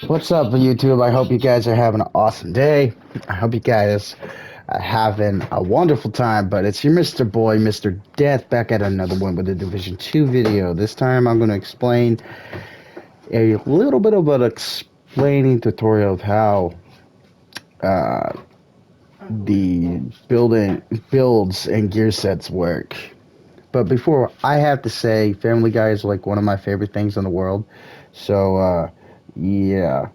What's up, YouTube? I hope you guys are having an awesome day. I hope you guys are having a wonderful time. But it's your Mr. Boy, Mr. Death, back at another one with a Division 2 video. This time I'm going to explain a little bit of an explaining tutorial of how uh, the builds and gear sets work. But before, I have to say, Family Guy is like one of my favorite things in the world. So, yeah.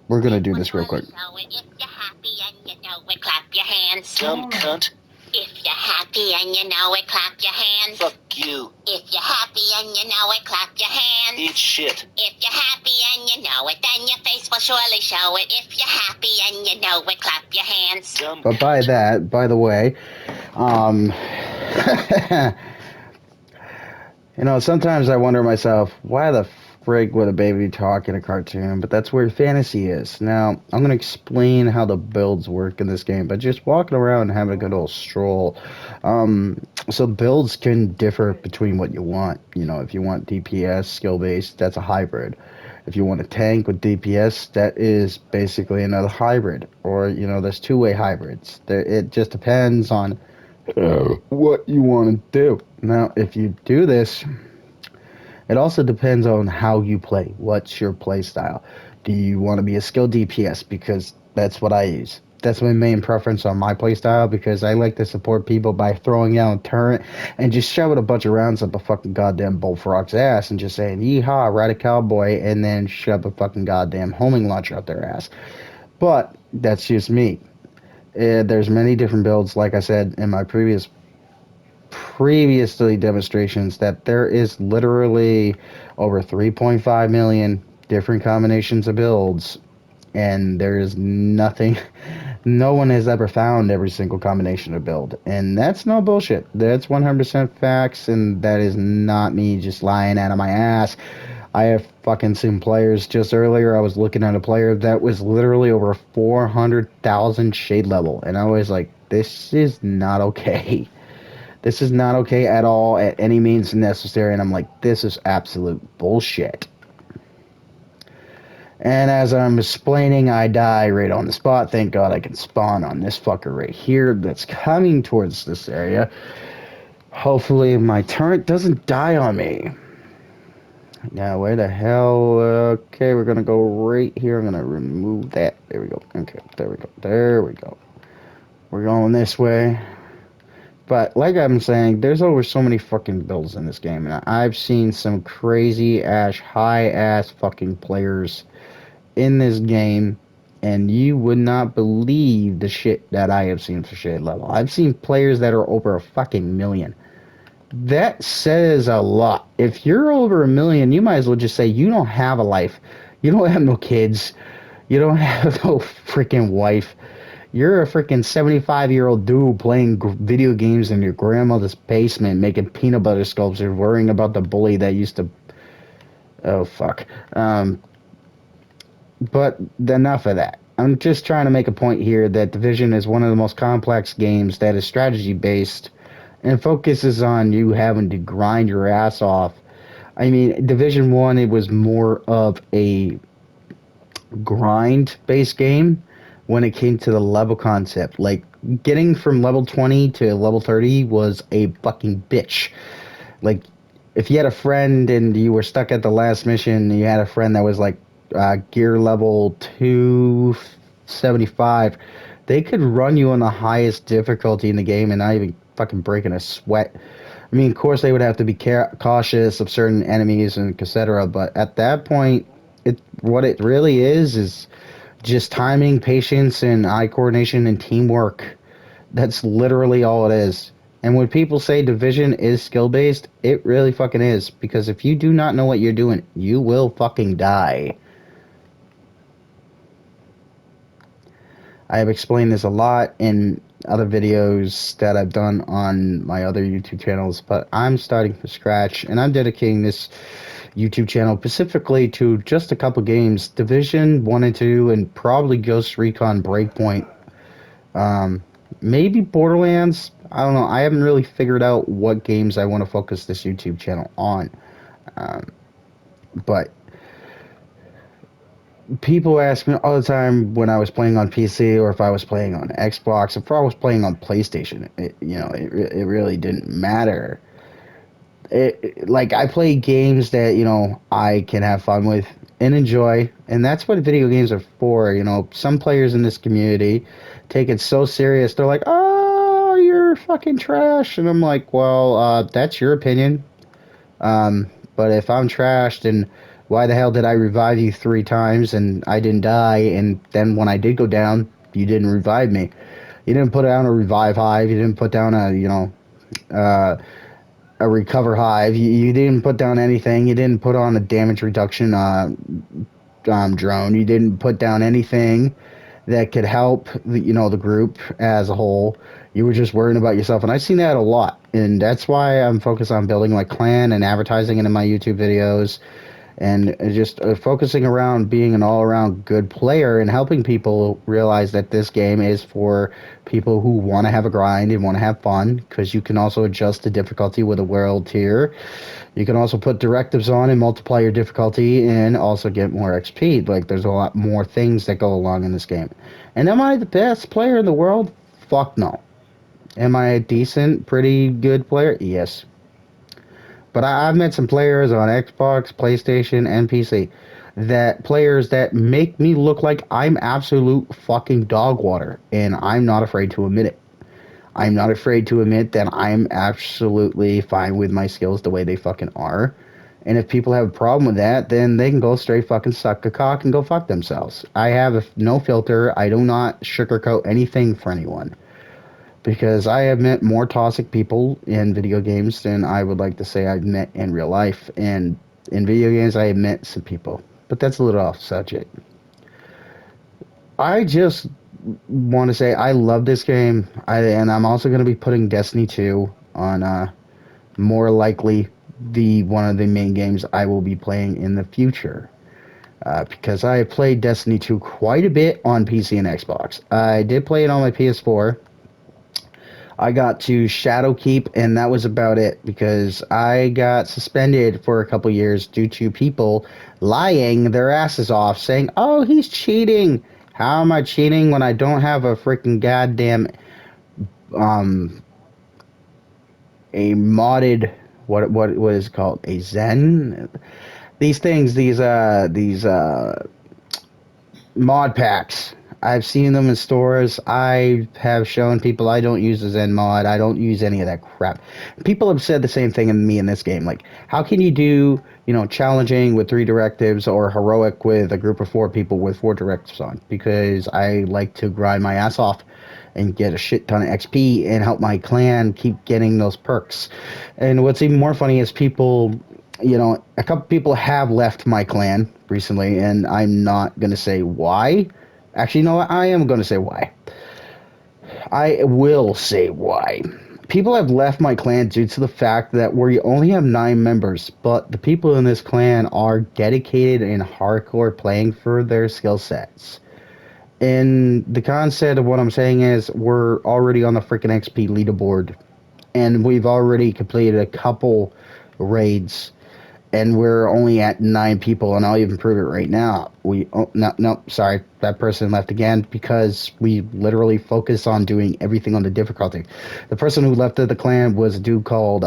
We're gonna do this real quick. If you're happy and you know it, clap your hands. Dumb cunt. If you're happy and you know it, clap your hands. Fuck you. If you're happy and you know it, clap your hands. Eat shit. If you're happy and you know it, then your face will surely show it. If you're happy and you know it, clap your hands. Dumb but by cunt. that, by the way, um, sometimes I wonder myself, why the frig would a baby talk in a cartoon? But that's where fantasy is. Now, I'm going to explain how the builds work in this game, but just walking around and having a good old stroll. So builds can differ between what you want. If you want DPS, skill-based, that's a hybrid. If you want a tank with DPS, that is basically another hybrid. Or, there's two-way hybrids. It just depends on what you want to do. Now, if you do this, it also depends on how you play. What's your play style? Do you want to be a skilled DPS? Because that's what I use. That's my main preference on my play style, because I like to support people by throwing out a turret and just shoving a bunch of rounds up a fucking goddamn bullfrog's ass and just saying, yeehaw, ride a cowboy, and then shove a fucking goddamn homing launcher up their ass. But that's just me. There's many different builds, like I said in my previously demonstrations, that there is literally over 3.5 million different combinations of builds, and there is nothing, no one has ever found every single combination of build, and that's no bullshit. That's 100% facts, and that is not me just lying out of my ass. I have fucking seen players. Just earlier I was looking at a player that was literally over 400,000 shade level, and I was like, this is not okay. This is not okay at all, at any means necessary. And I'm like, this is absolute bullshit. And as I'm explaining, I die right on the spot. Thank God I can spawn on this fucker right here that's coming towards this area. Hopefully my turret doesn't die on me. Now, where the hell? Okay, we're gonna go right here. I'm gonna remove that. There we go. Okay, there we go. There we go. We're going this way. But like I'm saying, there's over so many fucking builds in this game, and I've seen some crazy ass, high ass fucking players in this game, and you would not believe the shit that I have seen for shade level. I've seen players that are over a fucking million. That says a lot. If you're over a million, you might as well just say you don't have a life. You don't have no kids. You don't have no freaking wife. You're a freaking 75-year-old dude playing video games in your grandmother's basement, making peanut butter sculptures, worrying about the bully that used to. Oh, fuck. But enough of that. I'm just trying to make a point here that Division is one of the most complex games that is strategy based and focuses on you having to grind your ass off. I mean, Division 1, it was more of a grind based game when it came to the level concept. Like, getting from level 20 to level 30 was a fucking bitch. Like, if you had a friend and you were stuck at the last mission, and you had a friend that was like gear level 275, they could run you on the highest difficulty in the game and not even fucking breaking a sweat. I mean, of course, they would have to be cautious of certain enemies and etc. But at that point, what it really is just timing, patience, and eye coordination and teamwork. That's literally all it is. And when people say Division is skill based, it really fucking is. Because if you do not know what you're doing, you will fucking die. I have explained this a lot in other videos that I've done on my other YouTube channels, but I'm starting from scratch, and I'm dedicating this YouTube channel specifically to just a couple games: Division 1 and 2, and probably Ghost Recon Breakpoint. Maybe Borderlands. I don't know. I haven't really figured out what games I want to focus this YouTube channel on. But people ask me all the time when I was playing on PC or if I was playing on Xbox, if I was playing on PlayStation. It really didn't matter. Like I play games that I can have fun with and enjoy, and that's what video games are for. Some players in this community take it so serious. They're like, "Oh, you're fucking trash," and I'm like, "Well, that's your opinion. But if I'm trash, then why the hell did I revive you 3 times and I didn't die? And then when I did go down, you didn't revive me. You didn't put down a revive hive. You didn't put down uh, a recover hive. You didn't put down anything. You didn't put on a damage reduction drone. You didn't put down anything that could help the group as a whole. You were just worrying about yourself, and I've seen that a lot, and that's why I'm focused on building my clan and advertising it in my YouTube videos, and just focusing around being an all-around good player and helping people realize that this game is for people who want to have a grind and want to have fun, because you can also adjust the difficulty with a world tier. You can also put directives on and multiply your difficulty and also get more XP. Like, there's a lot more things that go along in this game. And am I the best player in the world? Fuck no. Am I a decent, pretty good player? Yes. But I've met some players on Xbox, PlayStation, and PC players that make me look like I'm absolute fucking dog water, and I'm not afraid to admit it. I'm not afraid to admit that I'm absolutely fine with my skills the way they fucking are. And if people have a problem with that, then they can go straight fucking suck a cock and go fuck themselves. I have no filter. I do not sugarcoat anything for anyone. Because I have met more toxic people in video games than I would like to say I've met in real life. And in video games, I have met some people. But that's a little off subject. I just want to say I love this game. And I'm also going to be putting Destiny 2 on more likely the one of the main games I will be playing in the future. Because I played Destiny 2 quite a bit on PC and Xbox. I did play it on my PS4. I got to Shadowkeep, and that was about it because I got suspended for a couple years due to people lying their asses off, saying, "Oh, he's cheating." How am I cheating when I don't have a freaking goddamn um a modded what is it called, a Zen? These things, these mod packs. I've seen them in stores. I have shown people I don't use a Zen mod. I don't use any of that crap. People have said the same thing in me in this game. Like, how can you do, challenging with 3 directives or heroic with a group of 4 people with 4 directives on? Because I like to grind my ass off and get a shit ton of XP and help my clan keep getting those perks. And what's even more funny is people, a couple people have left my clan recently, and I'm not going to say why. Actually, no, I am going to say why. I will say why. People have left my clan due to the fact that we only have 9 members, but the people in this clan are dedicated and hardcore playing for their skill sets. And the concept of what I'm saying is we're already on the freaking XP leaderboard, and we've already completed a couple raids, and we're only at 9 people, and I'll even prove it right now. No, sorry, that person left again because we literally focus on doing everything on the difficulty. The person who left the clan was a dude called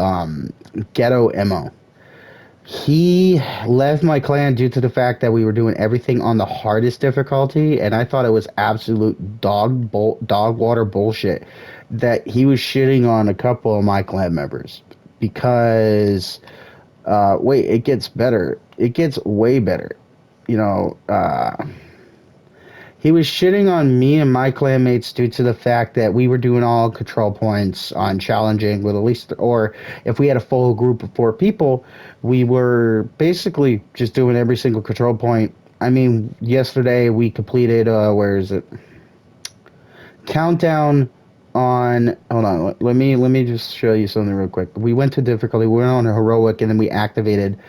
Ghetto Emo. He left my clan due to the fact that we were doing everything on the hardest difficulty, and I thought it was absolute dog water bullshit that he was shitting on a couple of my clan members because wait, it gets better. It gets way better. You know, he was shitting on me and my clanmates due to the fact that we were doing all control points on challenging with at least, or if we had a full group of 4 people, we were basically just doing every single control point. I mean, yesterday we completed, where is it? Countdown on, hold on, let me just show you something real quick. We went to difficulty, we went on a heroic, and then we activated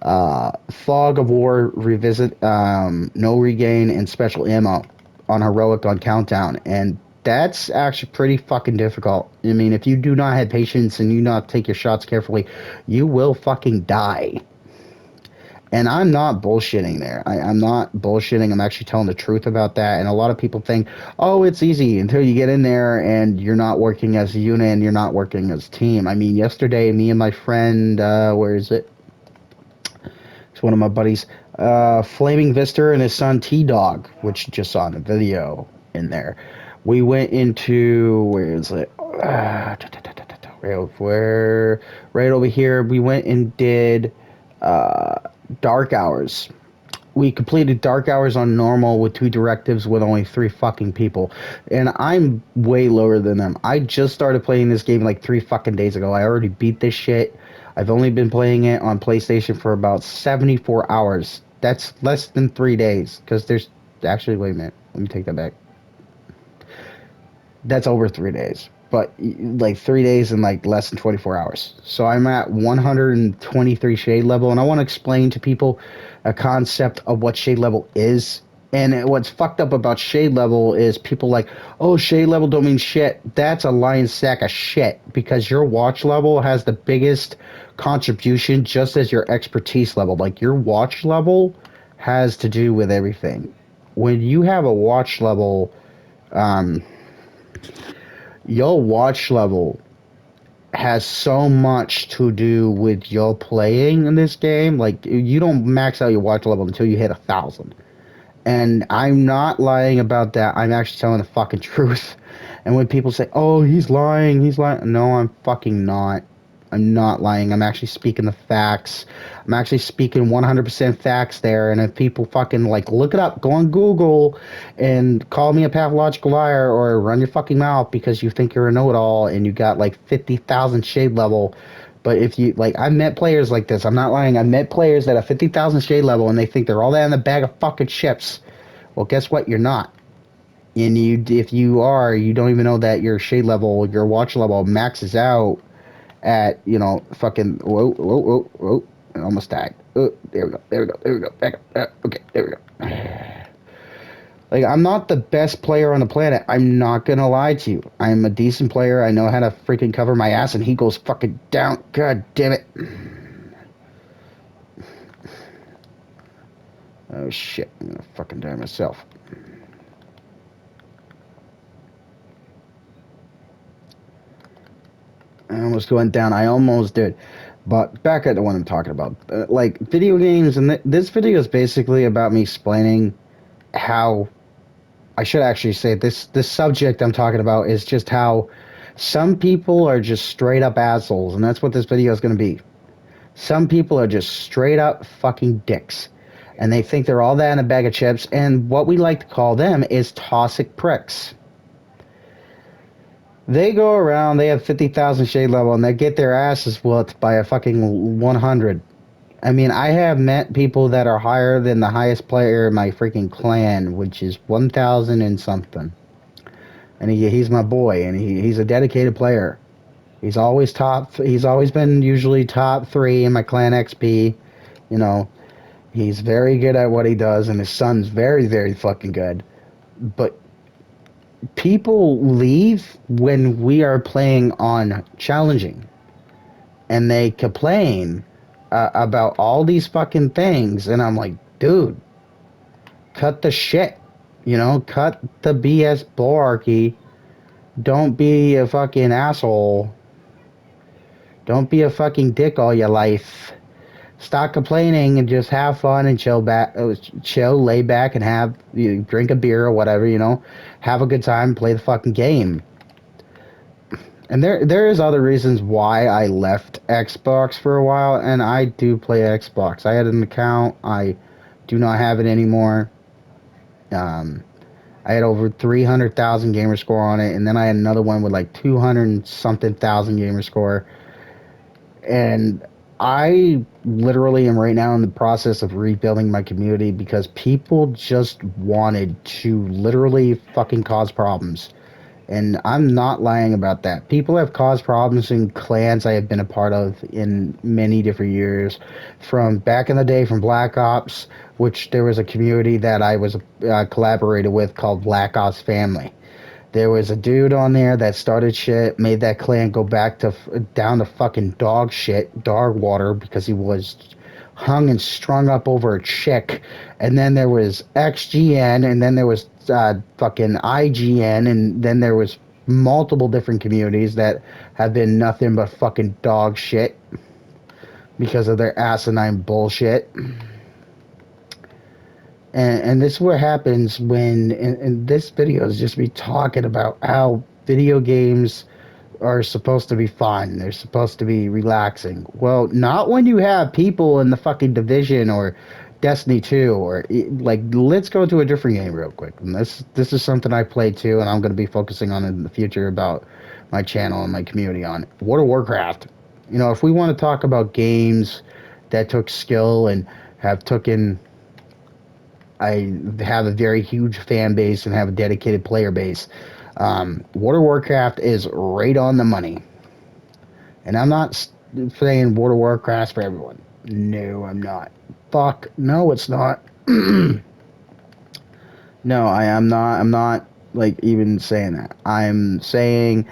Fog of War, Revisit, No Regain, and Special Ammo on heroic on Countdown, and that's actually pretty fucking difficult. I mean, if you do not have patience and you not take your shots carefully, you will fucking die. And I'm not bullshitting there. I'm not bullshitting. I'm actually telling the truth about that. And a lot of people think, oh, it's easy until you get in there and you're not working as a unit and you're not working as a team. I mean, yesterday, me and my friend, where is it? It's one of my buddies, Flaming Vista and his son T Dog, which you just saw in the video in there. We went into, where is it? Right over here. We went and did Dark Hours. We completed Dark Hours on normal with 2 directives with only 3 fucking people. And I'm way lower than them. I just started playing this game like 3 fucking days ago. I already beat this shit. I've only been playing it on PlayStation for about 74 hours. That's less than 3 days. Because there's... Actually, wait a minute. Let me take that back. That's over 3 days. But like 3 days and like less than 24 hours. So I'm at 123 shade level, and I want to explain to people a concept of what shade level is. And what's fucked up about shade level is people like, oh, shade level don't mean shit. That's a lion's sack of shit, because your watch level has the biggest contribution, just as your expertise level. Like, your watch level has to do with everything. When you have a watch level, your watch level has so much to do with your playing in this game. Like, you don't max out your watch level until you hit 1,000. And I'm not lying about that. I'm actually telling the fucking truth. And when people say, oh, he's lying, no, I'm fucking not. I'm not lying. I'm actually speaking the facts. I'm actually speaking 100% facts there. And if people fucking, like, look it up, go on Google and call me a pathological liar, or run your fucking mouth because you think you're a know-it-all and you got, like, 50,000 shade level. But if you, like, I've met players like this. I'm not lying. I've met players that have 50,000 shade level and they think they're all that in a bag of fucking chips. Well, guess what? You're not. And if you are, you don't even know that your shade level, your watch level maxes out at, fucking, whoa, I almost died. Oh, there we go, back up, okay, there we go. Like, I'm not the best player on the planet. I'm not gonna lie to you. I'm a decent player. I know how to freaking cover my ass, and he goes fucking down. God damn it. Oh, shit. I'm gonna fucking die myself. I almost went down. I almost did. But back at the one I'm talking about. Like, video games, and this video is basically about me explaining how... I should actually say this subject I'm talking about is just how some people are just straight up assholes, and that's what this video is going to be. Some people are just straight up fucking dicks, and they think they're all that in a bag of chips, and what we like to call them is toxic pricks. They go around, they have 50,000 shade level, and they get their asses whooped by a fucking 100. I mean, I have met people that are higher than the highest player in my freaking clan, which is 1,000 and something. And he's my boy, and he's a dedicated player. He's always he's always been usually top 3 in my clan XP. You know, he's very good at what he does, and his son's very, very fucking good. But people leave when we are playing on challenging, and they complain about all these fucking things, and I'm like, dude, cut the shit, cut the BS bularchy. Don't be a fucking asshole. Don't be a fucking dick all your life. Stop complaining and just have fun and chill, lay back, and drink a beer or whatever, have a good time, play the fucking game. And there is other reasons why I left Xbox for a while, and I do play Xbox. I had an account. I do not have it anymore. I had over 300,000 gamer score on it, and then I had another one with like 200 something thousand gamer score. And I literally am right now in the process of rebuilding my community because people just wanted to literally fucking cause problems. And I'm not lying about that. People have caused problems in clans I have been a part of in many different years. From back in the day, from Black Ops, which there was a community that I was collaborated with called Black Ops Family. There was a dude on there that started shit, made that clan go back to down to fucking dog shit, dog water, because he was hung and strung up over a chick, and then there was XGN, and then there was fucking IGN, and then there was multiple different communities that have been nothing but fucking dog shit because of their asinine bullshit. And this is what happens when in this video is just me talking about how video games are supposed to be fun. They're supposed to be relaxing. Well, not when you have people in the fucking Division or Destiny 2 or like let's go to a different game real quick. And this is something I play too and I'm going to be focusing on in the future about my channel and my community on World of Warcraft. You know, if we want to talk about games that took skill and have taken I have a very huge fan base and have a dedicated player base. World of Warcraft is right on the money. And I'm not saying World of Warcraft's for everyone. No, I'm not. Fuck, no, it's not. No, I am not. I'm not, like, even saying that. I'm saying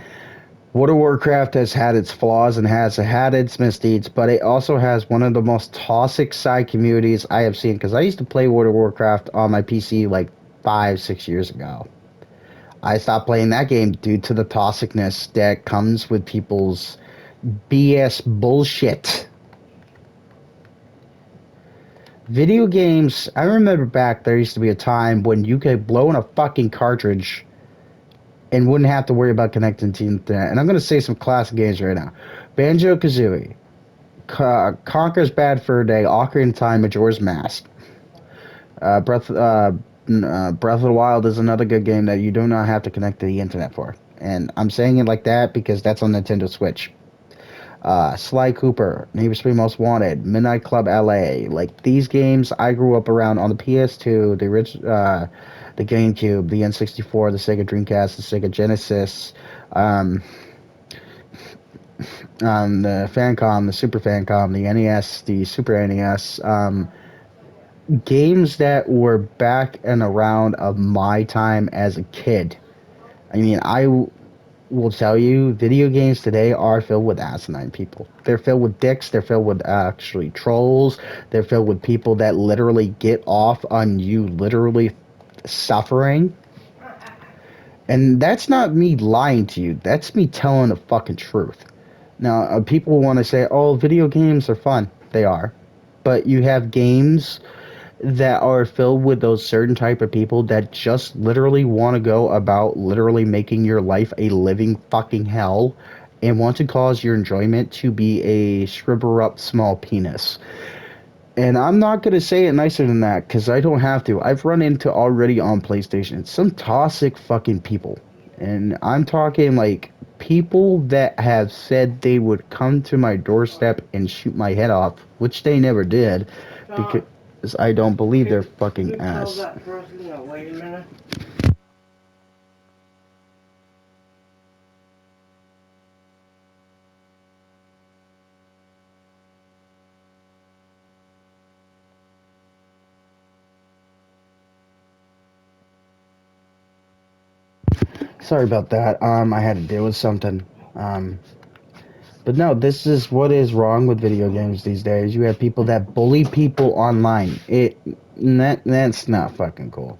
World of Warcraft has had its flaws and has had its misdeeds, but it also has one of the most toxic side communities I have seen. Because I used to play World of Warcraft on my PC like 5, 6 years ago. I stopped playing that game due to the toxicness that comes with people's BS bullshit. Video games, I remember back there used to be a time when you could blow in a fucking cartridge and wouldn't have to worry about connecting to the internet. And I'm going to say some classic games right now. Banjo-Kazooie, Conker's Bad Fur Day, Ocarina of Time, Majora's Mask. Breath of the Wild is another good game that you do not have to connect to the internet for. And I'm saying it like that because that's on Nintendo Switch. Sly Cooper, Need for Speed Most Wanted, Midnight Club LA. Like these games, I grew up around on the PS2, the GameCube, the N64, the Sega Dreamcast, the Sega Genesis, the Famicom, the Super Famicom, the NES, the Super NES. Games that were back and around of my time as a kid. I mean, will tell you, video games today are filled with asinine people. They're filled with dicks. They're filled with actually trolls. They're filled with people that literally get off on you literally suffering. And that's not me lying to you. That's me telling the fucking truth. Now, people want to say, oh, video games are fun. They are. But you have games that are filled with those certain type of people that just literally want to go about literally making your life a living fucking hell and want to cause your enjoyment to be a shribber up small penis. And I'm not going to say it nicer than that because I don't have to. I've run into already on PlayStation some toxic fucking people. And I'm talking like people that have said they would come to my doorstep and shoot my head off, which they never did because I don't believe their fucking ass. Wait a minute. Sorry about that. I had to deal with something. But no, this is what is wrong with video games these days. You have people that bully people online. That's not fucking cool.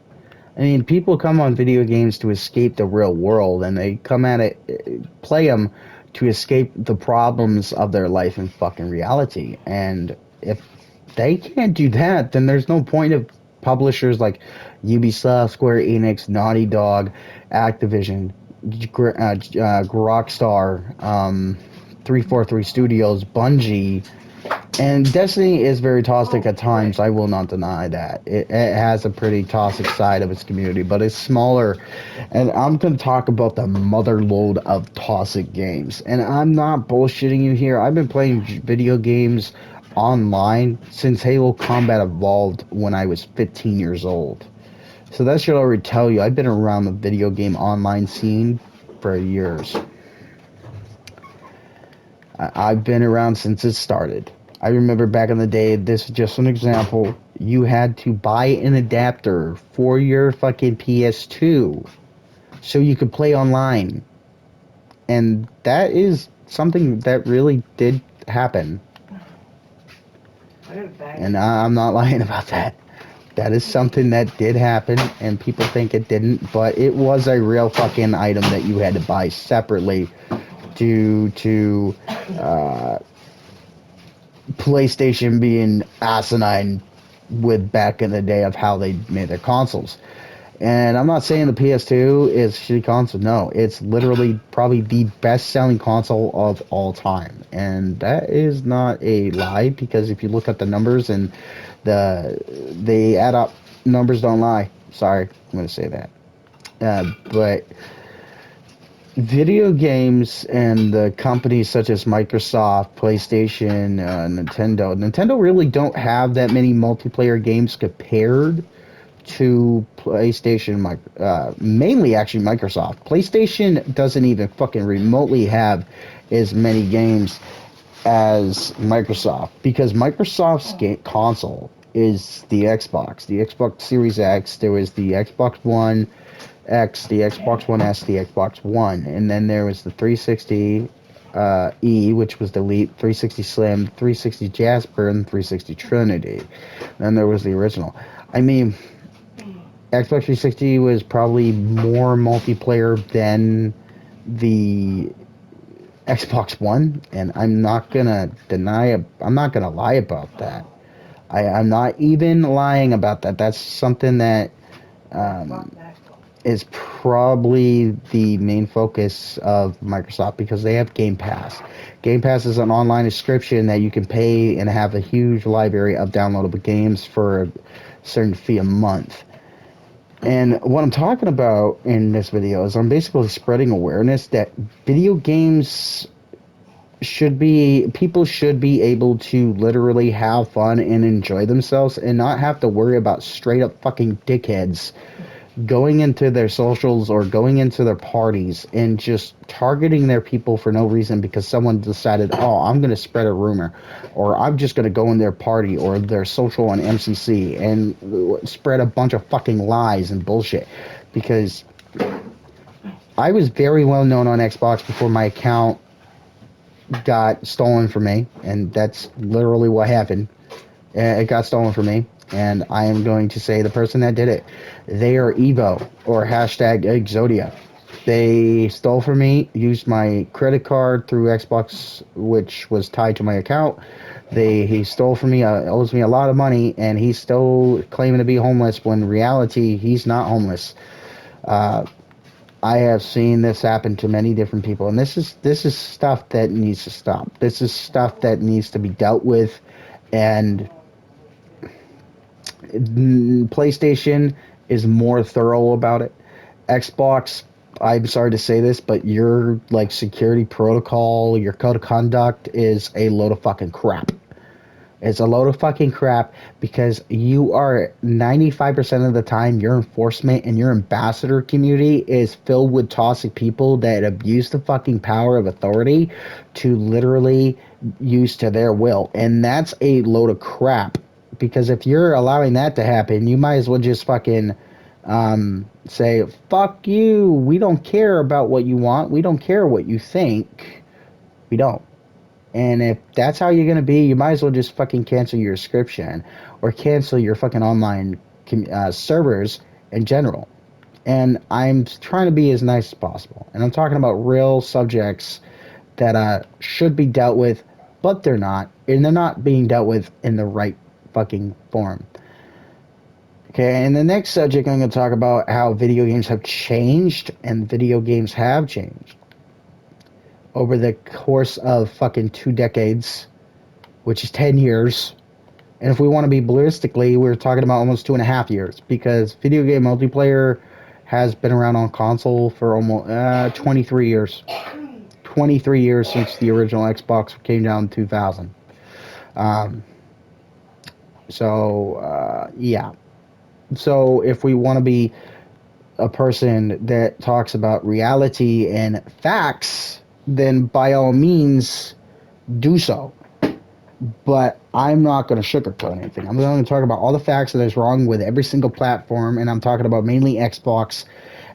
I mean, people come on video games to escape the real world, and they come at it, play them to escape the problems of their life in fucking reality. And if they can't do that, then there's no point of publishers like Ubisoft, Square Enix, Naughty Dog, Activision, Rockstar, 343 Studios, Bungie, and Destiny is very toxic at times. I will not deny that. It has a pretty toxic side of its community, but it's smaller. And I'm going to talk about the mother load of toxic games. And I'm not bullshitting you here. I've been playing video games online since Halo Combat Evolved when I was 15 years old. So that should already tell you I've been around the video game online scene for years. I've been around since it started. I remember back in the day, this is just an example, you had to buy an adapter for your fucking PS2 so you could play online. And that is something that really did happen. And I'm not lying about that. That is something that did happen, and people think it didn't, but it was a real fucking item that you had to buy separately due to PlayStation being asinine with back in the day of how they made their consoles. And I'm not saying the PS2 is a shitty console. No, it's literally probably the best-selling console of all time, and that is not a lie because if you look at the numbers and they add up, numbers don't lie. Sorry, I'm gonna say that. But video games and the companies such as Microsoft, PlayStation, Nintendo really don't have that many multiplayer games compared to PlayStation, mainly actually Microsoft. PlayStation doesn't even fucking remotely have as many games as Microsoft because Microsoft's console is the Xbox Series X. There was the Xbox One X, the Xbox One S, the Xbox One, and then there was the 360 E, which was the Elite, 360 Slim, 360 Jasper, and 360 Trinity. Then there was the original. I mean, Xbox 360 was probably more multiplayer than the Xbox One, and I'm not gonna deny it. I'm not gonna lie about that. I'm not even lying about that. That's something that is probably the main focus of Microsoft because they have Game Pass. Game Pass is an online subscription that you can pay and have a huge library of downloadable games for a certain fee a month. And what I'm talking about in this video is I'm basically spreading awareness that video games people should be able to literally have fun and enjoy themselves and not have to worry about straight up fucking dickheads going into their socials or going into their parties and just targeting their people for no reason because someone decided, oh, I'm going to spread a rumor, or I'm just going to go in their party or their social on MCC and spread a bunch of fucking lies and bullshit. Because I was very well known on Xbox before my account got stolen from me, and that's literally what happened. It got stolen from me, and I am going to say the person that did it. They are Evo or hashtag Exodia. They stole from me, used my credit card through Xbox, which was tied to my account. He stole from me, owes me a lot of money, and he's still claiming to be homeless when in reality he's not homeless. I have seen this happen to many different people, and this is stuff that needs to stop. This is stuff that needs to be dealt with, and PlayStation is more thorough about it. Xbox, I'm sorry to say this, but your like security protocol, your code of conduct is a load of fucking crap. It's a load of fucking crap because you are 95% of the time your enforcement and your ambassador community is filled with toxic people that abuse the fucking power of authority to literally use to their will. And that's a load of crap because if you're allowing that to happen, you might as well just fucking say, fuck you. We don't care about what you want. We don't care what you think. We don't. And if that's how you're going to be, you might as well just fucking cancel your subscription or cancel your fucking online servers in general. And I'm trying to be as nice as possible. And I'm talking about real subjects that should be dealt with, but they're not. And they're not being dealt with in the right fucking form. Okay, and the next subject I'm going to talk about how video games have changed, and video games have changed over the course of fucking 2 decades, which is 10 years. And if we want to be ballistically, we're talking about almost 2.5 years because video game multiplayer has been around on console for almost 23 years. 23 years since the original Xbox came down in 2000. Yeah. So if we want to be a person that talks about reality and facts, then by all means do so. But I'm not going to sugarcoat anything. I'm going to talk about all the facts that is wrong with every single platform, and I'm talking about mainly Xbox.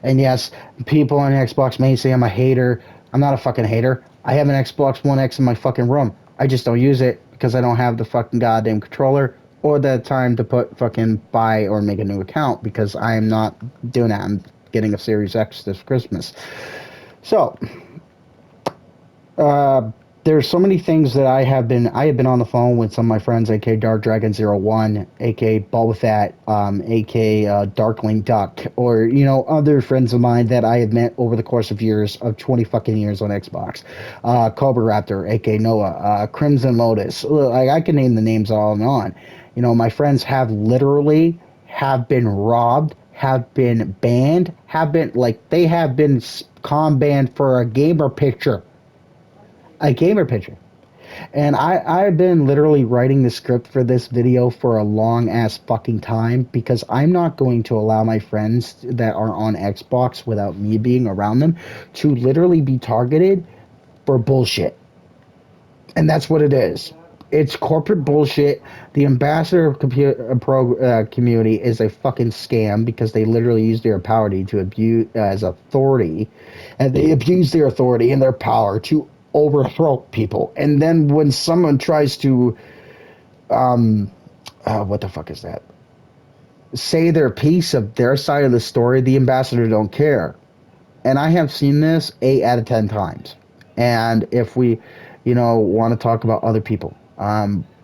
And yes, people on Xbox may say I'm a hater. I'm not a fucking hater. I have an Xbox One X in my fucking room. I just don't use it because I don't have the fucking goddamn controller or the time to buy or make a new account, because I am not doing that. I'm getting a Series X this Christmas. So, uh, there's so many things that I have been on the phone with some of my friends, aka Dark Dragon 01, aka Boba Fett, aka Darkling Duck, or other friends of mine that I have met over the course of 20 fucking years on Xbox. Cobra Raptor, aka Noah, Crimson Lotus. Like, I can name the names all and on. My friends have literally have been robbed, have been banned, they have been con banned for a gamer picture. A gamer picture. And I've been literally writing the script for this video for a long ass fucking time, because I'm not going to allow my friends that are on Xbox without me being around them to literally be targeted for bullshit. And that's what it is. It's corporate bullshit. The ambassador community is a fucking scam, because they literally use their power to abuse as authority, and they abuse their authority and their power to overthrow people. And then when someone tries to, what the fuck is that? Say their piece of their side of the story, the ambassador don't care. And I have seen this 8 out of 10 times. And if we, want to talk about other people,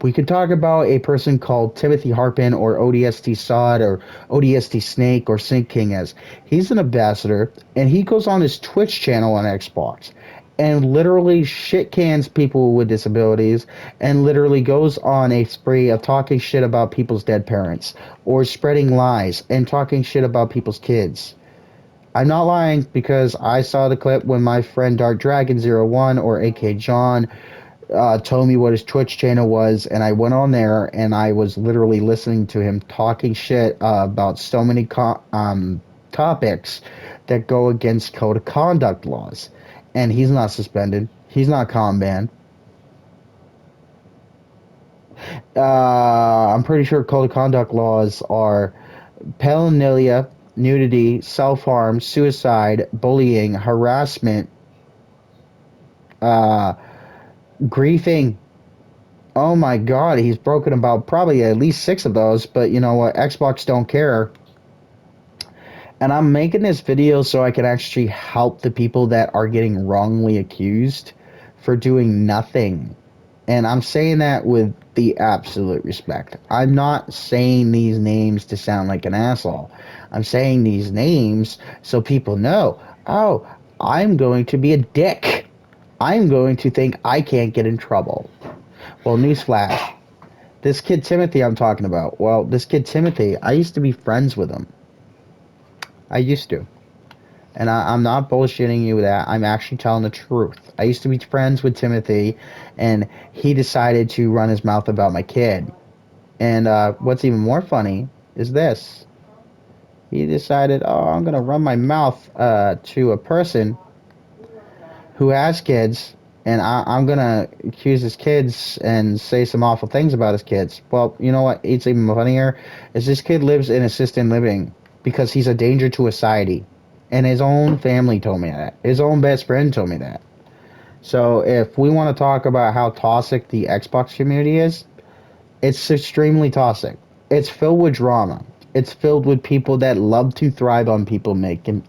we could talk about a person called Timothy Harpin, or ODST Sod, or ODST Snake, or Sync King as. He's an ambassador, and he goes on his Twitch channel on Xbox and literally shit cans people with disabilities, and literally goes on a spree of talking shit about people's dead parents, or spreading lies and talking shit about people's kids. I'm not lying, because I saw the clip when my friend Dark Dragon 01, or AK John, told me what his Twitch channel was, and I went on there and I was literally listening to him talking shit about so many topics that go against code of conduct laws. And he's not suspended. He's not con banned. I'm pretty sure code of conduct laws are paraphernalia, nudity, self-harm, suicide, bullying, harassment, griefing. Oh my god, he's broken about probably at least 6 of those, but you know what? Xbox don't care. And I'm making this video so I can actually help the people that are getting wrongly accused for doing nothing. And I'm saying that with the absolute respect. I'm not saying these names to sound like an asshole. I'm saying these names so people know, oh, I'm going to be a dick. I'm going to think I can't get in trouble. Well, newsflash. This kid Timothy I'm talking about. Well, this kid Timothy, I used to be friends with him. I used to. And I'm not bullshitting you with that. I'm actually telling the truth. I used to be friends with Timothy, and he decided to run his mouth about my kid. And what's even more funny is this. He decided, oh, I'm going to run my mouth to a person who has kids, and I'm going to accuse his kids and say some awful things about his kids. Well, you know what? It's even funnier is this kid lives in assisted living because he's a danger to society. And his own family told me that. His own best friend told me that. So if we want to talk about how toxic the Xbox community is, it's extremely toxic. It's filled with drama. It's filled with people that love to thrive on people making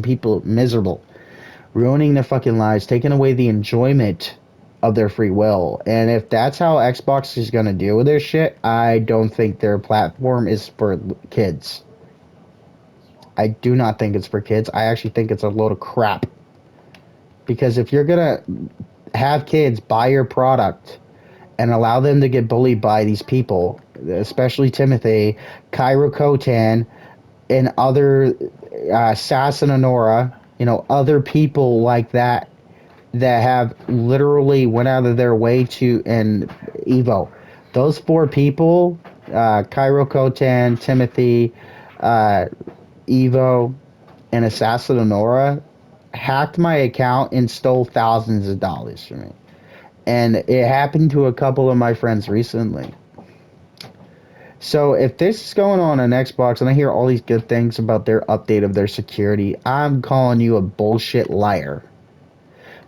people miserable, ruining their fucking lives, taking away the enjoyment of their free will. And if that's how Xbox is going to deal with their shit, I don't think their platform is for kids. I do not think it's for kids. I actually think it's a load of crap. Because if you're going to have kids buy your product and allow them to get bullied by these people, especially Timothy, Cairo Kotan, and other Sass and Honora, other people like that have literally went out of their way to, and Evo. Those 4 people, Cairo Kotan, Timothy, Evo, and Assassin Honora, hacked my account and stole thousands of dollars from me. And it happened to a couple of my friends recently. So if this is going on Xbox and I hear all these good things about their update of their security, I'm calling you a bullshit liar.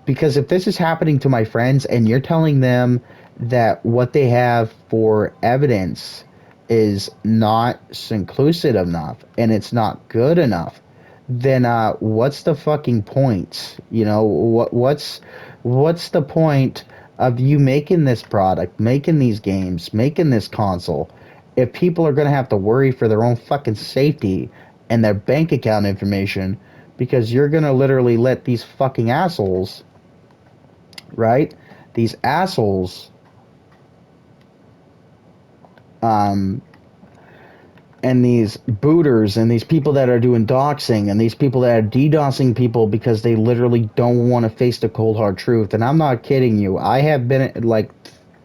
Because if this is happening to my friends and you're telling them that what they have for evidence is not inclusive enough and it's not good enough, then what's the fucking point? You know, what's the point of you making this product, making these games, making this console, if people are going to have to worry for their own fucking safety and their bank account information because you're going to literally let these fucking assholes, right? These assholes um, and these booters and these people that are doing doxing and these people that are DDoSing people because they literally don't want to face the cold hard truth. And I'm not kidding you. I have been like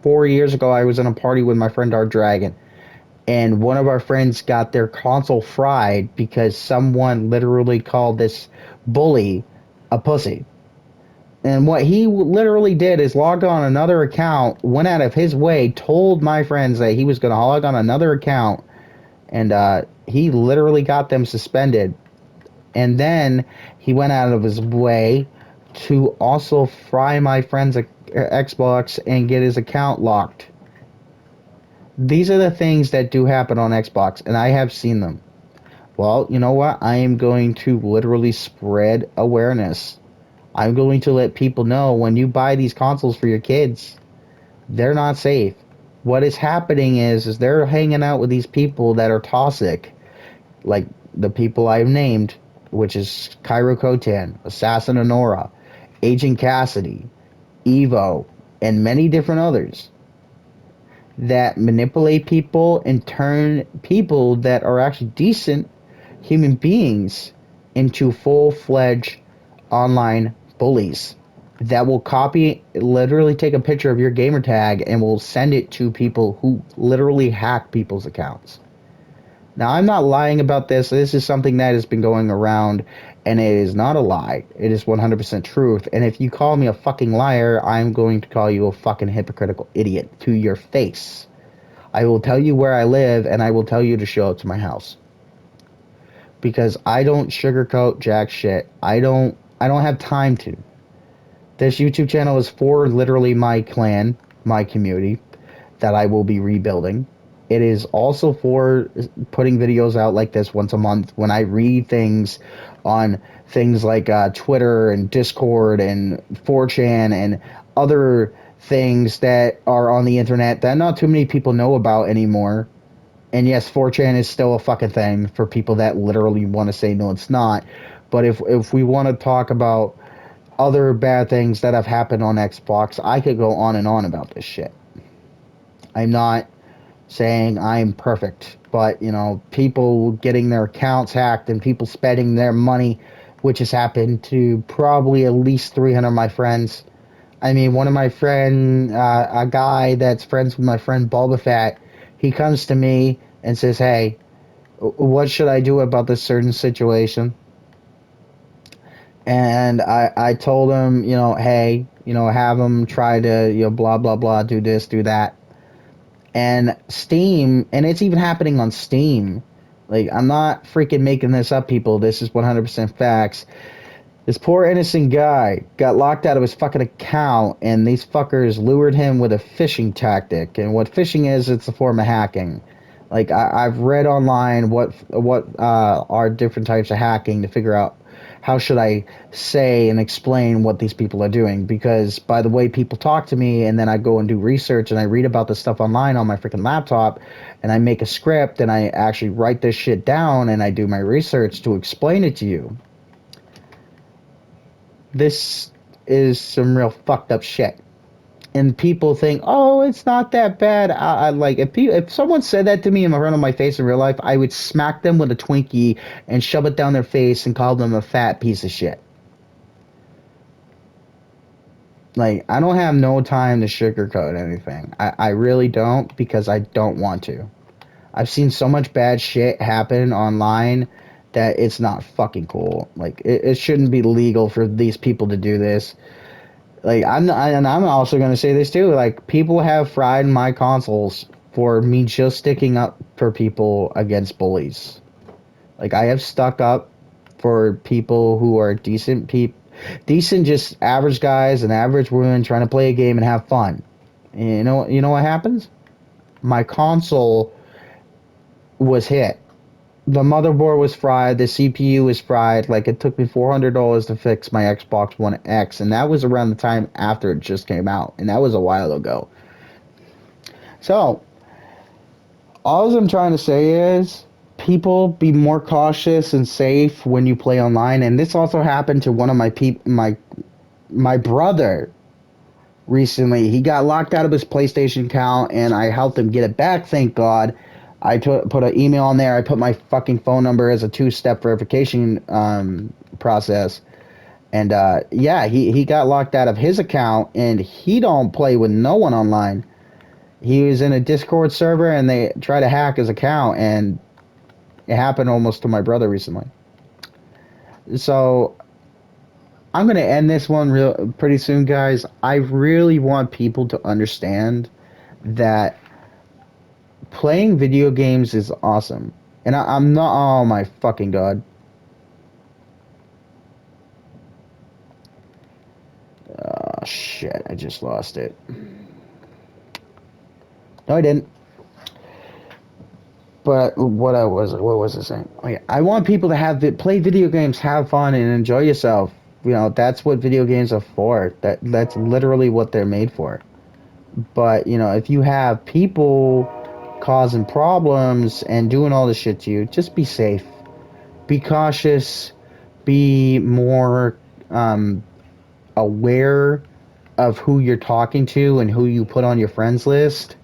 4 years ago. I was in a party with my friend Art Dragon, and one of our friends got their console fried because someone literally called this bully a pussy. And what he literally did is log on another account, went out of his way, told my friends that he was going to log on another account, and he literally got them suspended. And then he went out of his way to also fry my friend's Xbox and get his account locked. These are the things that do happen on Xbox, and I have seen them. Well, you know what? I am going to literally spread awareness. I'm going to let people know when you buy these consoles for your kids, they're not safe. What is happening is they're hanging out with these people that are toxic, like the people I've named, which is Cairo Kotan, Assassin Honora, Agent Cassidy, Evo, and many different others that manipulate people and turn people that are actually decent human beings into full-fledged online bullies that will copy, literally take a picture of your gamer tag and will send it to people who literally hack people's accounts. Now, I'm not lying about this. This is something that has been going around, and it is not a lie. It is 100% truth. And if you call me a fucking liar, I'm going to call you a fucking hypocritical idiot to your face. I will tell you where I live, and I will tell you to show up to my house. Because I don't sugarcoat jack shit. I don't have time to. This YouTube channel is for literally my clan, my community, that I will be rebuilding. It is also for putting videos out like this once a month when I read things on things like Twitter and Discord and 4chan and other things that are on the internet that not too many people know about anymore. And yes, 4chan is still a fucking thing for people that literally want to say no, it's not. But if we want to talk about other bad things that have happened on Xbox, I could go on and on about this shit. I'm not saying I'm perfect, but you know, people getting their accounts hacked and people spending their money, which has happened to probably at least 300 of my friends. I mean, one of my friend, a guy that's friends with my friend Boba Fett, he comes to me and says, "Hey, what should I do about this certain situation?" And I told him, you know, hey, you know, have him try to, you know, blah blah blah, do this, do that. And Steam, and it's even happening on Steam. Like, I'm not freaking making this up, people. This is 100% facts. This poor innocent guy got locked out of his fucking account, and these fuckers lured him with a phishing tactic. And what phishing is, it's a form of hacking. Like, I've read online what are different types of hacking to figure out how should I say and explain what these people are doing, because by the way people talk to me, and then I go and do research and I read about this stuff online on my freaking laptop, and I make a script and I actually write this shit down and I do my research to explain it to you. This is some real fucked up shit. And people think, oh, it's not that bad. I like, if someone said that to me in front of my face in real life, I would smack them with a Twinkie and shove it down their face and call them a fat piece of shit. Like, I don't have no time to sugarcoat anything. I really don't, because I don't want to. I've seen so much bad shit happen online that it's not fucking cool. Like, it shouldn't be legal for these people to do this. Like, and I'm also going to say this too. Like, people have fried my consoles for me just sticking up for people against bullies. Like, I have stuck up for people who are decent just average guys and average women trying to play a game and have fun. You know what happens? My console was hit. The motherboard was fried, the CPU was fried. Like, it took me $400 to fix my Xbox One X, and that was around the time after it just came out, and that was a while ago. So, all I'm trying to say is, people be more cautious and safe when you play online. And this also happened to one of my brother recently. He got locked out of his PlayStation account, and I helped him get it back. Thank God. I put an email on there. I put my fucking phone number as a two-step verification process. And yeah, he got locked out of his account, and he don't play with no one online. He was in a Discord server, and they tried to hack his account, and it happened almost to my brother recently. So I'm gonna end this one real pretty soon, guys. I really want people to understand that playing video games is awesome, and I'm not. Oh my fucking god! Oh shit! I just lost it. No, I didn't. But what was I saying? Oh yeah, I want people to play video games, have fun, and enjoy yourself. You know, that's what video games are for. That's literally what they're made for. But you know, if you have people causing problems and doing all this shit to you, just be safe, be cautious, be more aware of who you're talking to and who you put on your friends list,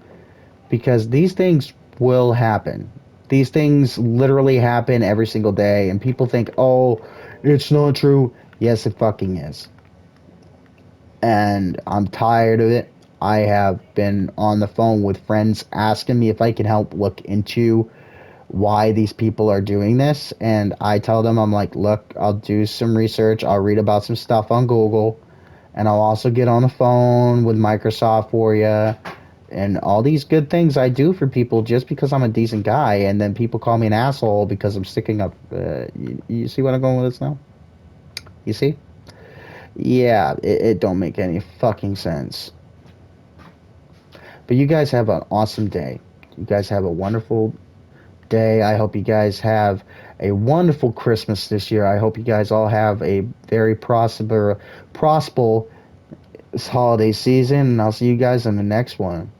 because these things will happen. These things literally happen every single day, and people think, oh, it's not true. Yes, it fucking is. And I'm tired of it. I have been on the phone with friends asking me if I can help look into why these people are doing this. And I tell them, I'm like, look, I'll do some research. I'll read about some stuff on Google. And I'll also get on the phone with Microsoft for you. And all these good things I do for people just because I'm a decent guy. And then people call me an asshole because I'm sticking up. You see what I'm going with this now? You see? Yeah, it don't make any fucking sense. But you guys have an awesome day. You guys have a wonderful day. I hope you guys have a wonderful Christmas this year. I hope you guys all have a very prosperous holiday season. And I'll see you guys in the next one.